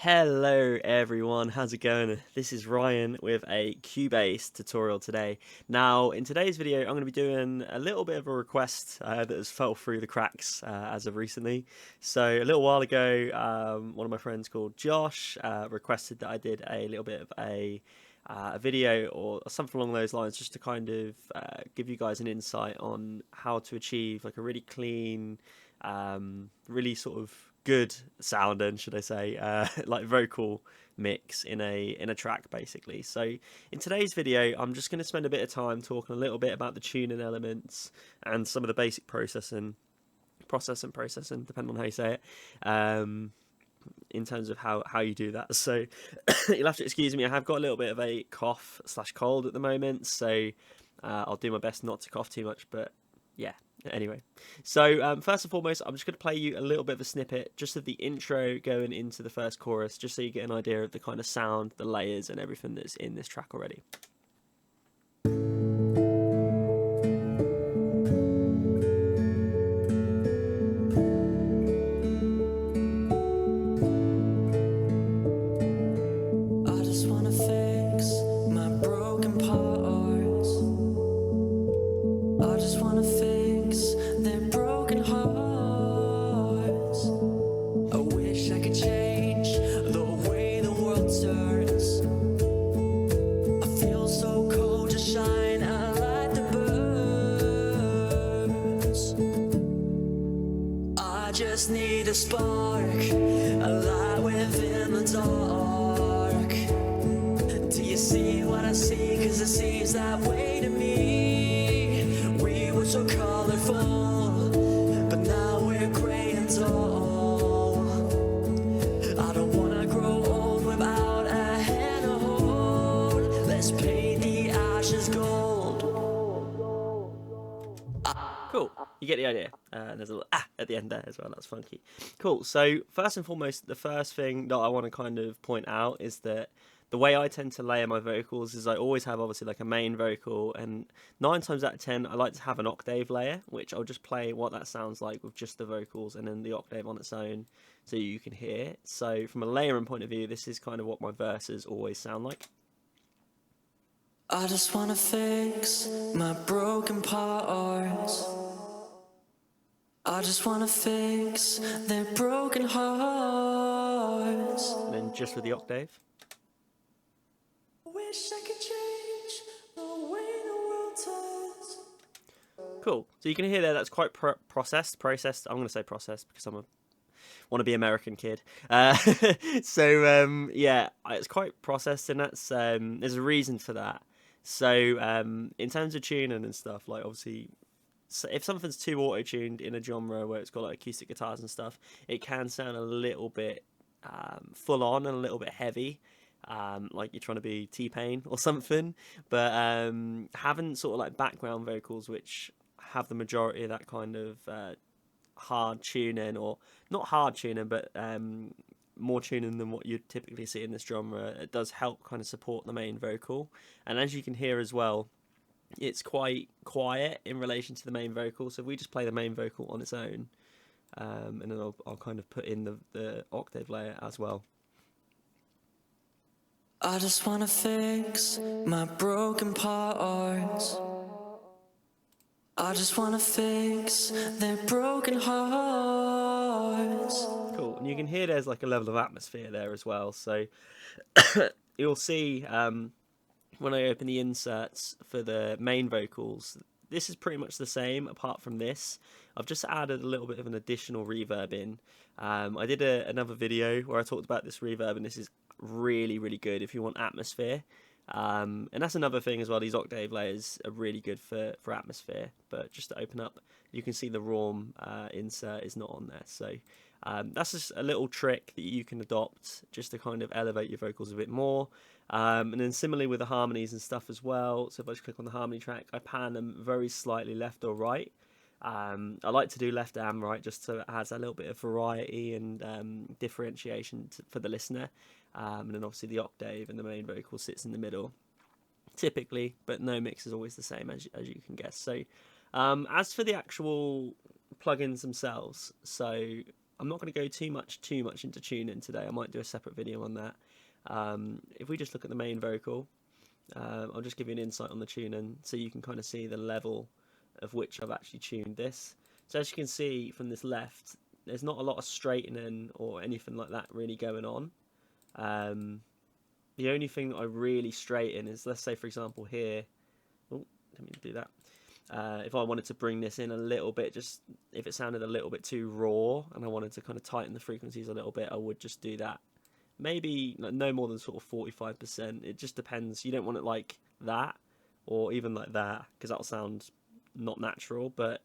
Hello everyone, how's it going? This is Ryan with a Cubase tutorial today. Now, in today's video, I'm going to be doing a little bit of a request that has fell through the cracks as of recently. So, a little while ago, one of my friends called Josh requested that I did a little bit of a video or something along those lines, just to kind of give you guys an insight on how to achieve like a really clean, really sort of good sounding, should I say, like vocal mix in a track basically. So in today's video, I'm just going to spend a bit of time talking a little bit about the tuning elements and some of the basic processing, depending on how you say it. In terms of how you do that. So you'll have to excuse me, I have got a little bit of a cough slash cold at the moment, so I'll do my best not to cough too much, but yeah, anyway. So first and foremost, I'm just going to play you a little bit of a snippet just of the intro going into the first chorus, just so you get an idea of the kind of sound, the layers and everything that's in this track already. Just need a spark, a light within the dark. Do you see what I see? 'Cause it seems that way to me. We were so colorful, but now we're gray and dull. I don't wanna grow old without a hand to hold. Let's paint the ashes gold. Cool, you get the idea. There's a little at the end there as well, that's funky. Cool, so first and foremost, the first thing that I want to kind of point out is that the way I tend to layer my vocals is I always have obviously like a main vocal, and 9 times out of 10 I like to have an octave layer, which I'll just play what that sounds like with just the vocals and then the octave on its own so you can hear. So from a layering point of view, this is kind of what my verses always sound like. I just wanna fix my broken parts. I just wanna fix their broken hearts. And then just with the octave. Wish I could change the way the world turns. Cool. So you can hear there that's quite processed. I'm going to say processed because I'm a want to be American kid. Yeah, it's quite processed, and that's there's a reason for that. So in terms of tuning and stuff, like obviously, so if something's too auto-tuned in a genre where it's got like acoustic guitars and stuff, it can sound a little bit full on and a little bit heavy, like you're trying to be T-Pain or something. But having sort of like background vocals which have the majority of that kind of hard tuning, or not hard tuning, but more tuning than what you typically see in this genre, it does help kind of support the main vocal. And as you can hear as well, it's quite quiet in relation to the main vocal. So if we just play the main vocal on its own, and then I'll kind of put in the octave layer as well. I just wanna fix my broken parts. I just wanna fix their broken hearts. Cool, and you can hear there's like a level of atmosphere there as well. So you'll see when I open the inserts for the main vocals, this is pretty much the same apart from this. I've just added a little bit of an additional reverb in. I did another video where I talked about this reverb, and this is really, really good if you want atmosphere. And that's another thing as well, these octave layers are really good for atmosphere. But just to open up, you can see the raw insert is not on there. So that's just a little trick that you can adopt just to kind of elevate your vocals a bit more. And then similarly with the harmonies and stuff as well. So if I just click on the harmony track, I pan them very slightly left or right. I like to do left and right just so it adds a little bit of variety and differentiation for the listener. And then obviously the octave and the main vocal sits in the middle, typically, but no mix is always the same, as you can guess. So as for the actual plugins themselves, so I'm not going to go too much into tuning today. I might do a separate video on that. If we just look at the main vocal, I'll just give you an insight on the tuning so you can kind of see the level of which I've actually tuned this. So as you can see from this left, there's not a lot of straightening or anything like that really going on. The only thing that I really straighten is, let's say for example here, oh, let me do that. If I wanted to bring this in a little bit, just if it sounded a little bit too raw and I wanted to kind of tighten the frequencies a little bit, I would just do that. Maybe no more than sort of 45%. It just depends. You don't want it like that or even like that, because that'll sound not natural. But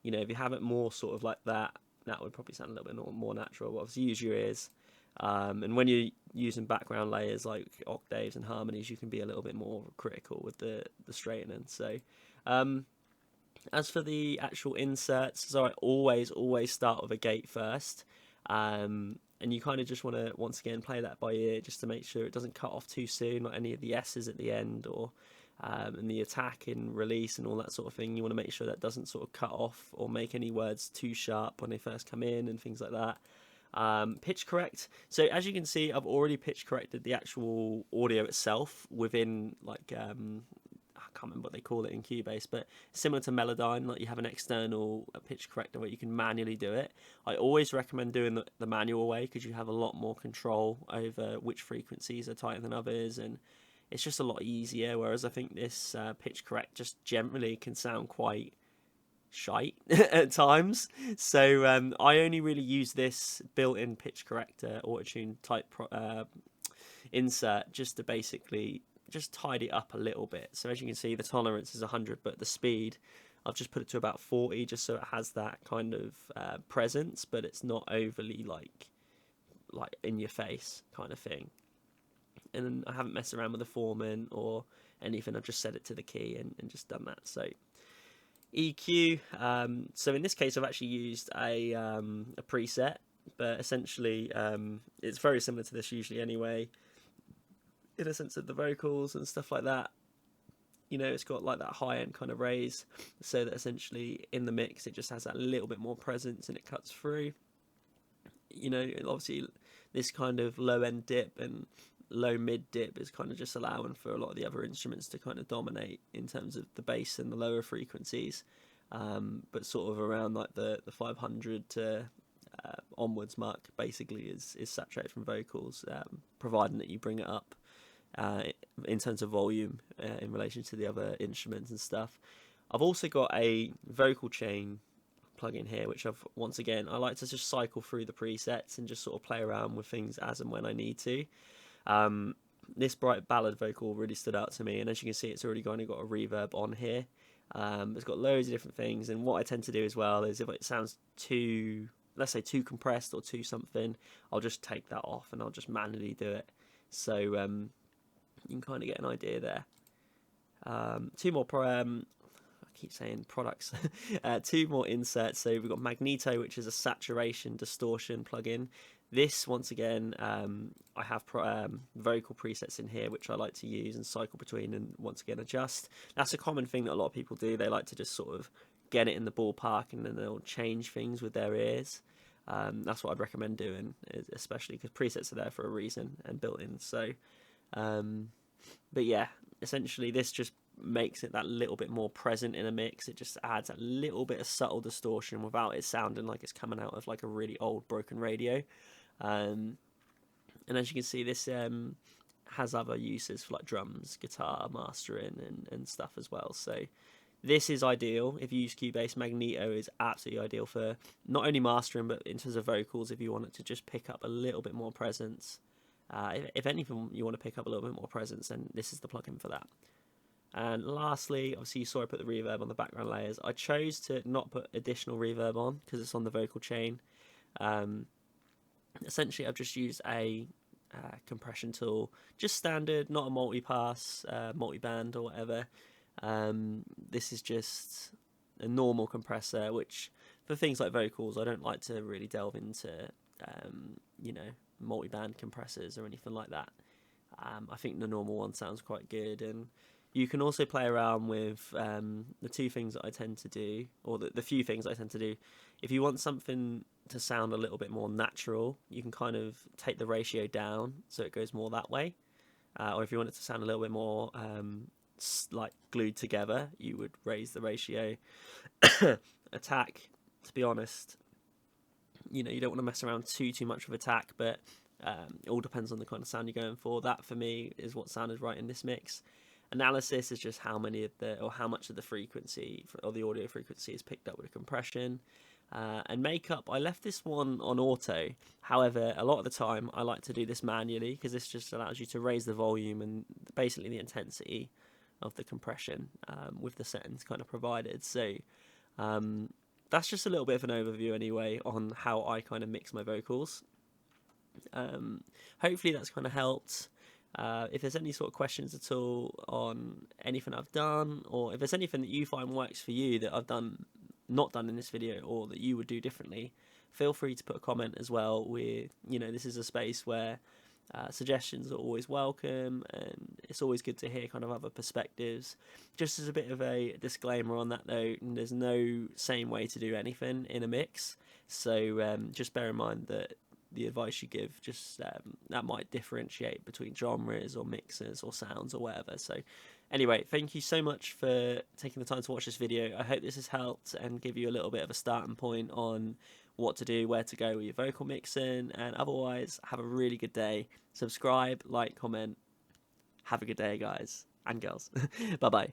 you know, if you have it more sort of like that, that would probably sound a little bit more natural. But obviously use your ears. And when you're using background layers like octaves and harmonies, you can be a little bit more critical with the straightening. So as for the actual inserts, so I always start with a gate first, and you kind of just want to once again play that by ear just to make sure it doesn't cut off too soon, like any of the S's at the end, or and the attack and release and all that sort of thing. You want to make sure that doesn't sort of cut off or make any words too sharp when they first come in and things like that. Pitch correct. So as you can see, I've already pitch corrected the actual audio itself within like I can't remember what they call it in Cubase, but similar to Melodyne, like you have an external pitch corrector where you can manually do it. I always recommend doing the manual way because you have a lot more control over which frequencies are tighter than others, and it's just a lot easier. Whereas I think this pitch correct just generally can sound quite shite at times. So I only really use this built-in pitch corrector autotune type insert just to basically just tidy up a little bit. So as you can see, the tolerance is 100, but the speed I've just put it to about 40 just so it has that kind of presence, but it's not overly like in your face kind of thing. And I haven't messed around with the formant or anything. I've just set it to the key and just done that. So EQ, so in this case I've actually used a preset, but essentially it's very similar to this usually anyway, in a sense of the vocals and stuff like that. You know, it's got like that high-end kind of raise, so that essentially in the mix it just has that little bit more presence and it cuts through. You know, obviously this kind of low-end dip and low-mid dip is kind of just allowing for a lot of the other instruments to kind of dominate in terms of the bass and the lower frequencies, but sort of around like the 500 to onwards mark basically is saturated from vocals, providing that you bring it up in terms of volume in relation to the other instruments and stuff. I've also got a vocal chain plugin here, which once again I like to just cycle through the presets and just sort of play around with things as and when I need to. This bright ballad vocal really stood out to me, and as you can see, it's already got a reverb on here. It's got loads of different things, and what I tend to do as well is if it sounds too, let's say too compressed or too something, I'll just take that off and I'll just manually do it. So you can kind of get an idea there. Two more I keep saying products. Two more inserts. So we've got Magneto, which is a saturation distortion plugin. This, once again, I have vocal presets in here which I like to use and cycle between and once again adjust. That's a common thing that a lot of people do. They like to just sort of get it in the ballpark and then they'll change things with their ears. That's what I'd recommend doing, especially because presets are there for a reason and built in. So but yeah, essentially this just makes it that little bit more present in a mix. It just adds a little bit of subtle distortion without it sounding like it's coming out of like a really old broken radio. And as you can see, this has other uses for like drums, guitar mastering and stuff as well. So this is ideal if you use Cubase. Magneto is absolutely ideal for not only mastering but in terms of vocals, if you want it to just pick up a little bit more presence. If anything you want to pick up a little bit more presence, then this is the plugin for that. And lastly, obviously you saw I put the reverb on the background layers. I chose to not put additional reverb on because it's on the vocal chain. Essentially I've just used a compression tool, just standard, not a multi-pass, multi-band or whatever. This is just a normal compressor, which for things like vocals I don't like to really delve into you know, multi-band compressors or anything like that. I think the normal one sounds quite good, and you can also play around with the two things that I tend to do, or the few things I tend to do, If you want something to sound a little bit more natural, you can kind of take the ratio down so it goes more that way. Or if you want it to sound a little bit more like glued together, you would raise the ratio. Attack, to be honest, you don't want to mess around too much with attack, but it all depends on the kind of sound you're going for. That for me is what sounded right in this mix. Analysis is just how much of the frequency or the audio frequency is picked up with a compression. And makeup, I left this one on auto. However, a lot of the time I like to do this manually because this just allows you to raise the volume and basically the intensity of the compression with the settings kind of provided. So that's just a little bit of an overview anyway on how I kind of mix my vocals. Hopefully that's kind of helped. If there's any sort of questions at all on anything I've done, or if there's anything that you find works for you that I've not done in this video, or that you would do differently, feel free to put a comment as well. This is a space where suggestions are always welcome, and it's always good to hear kind of other perspectives. Just as a bit of a disclaimer on that though, there's no same way to do anything in a mix, so just bear in mind that the advice you give that might differentiate between genres or mixes or sounds or whatever. So anyway, thank you so much for taking the time to watch this video. I hope this has helped and give you a little bit of a starting point on what to do, where to go with your vocal mixing, and otherwise have a really good day. Subscribe, like, comment. Have a good day, guys and girls. Bye bye.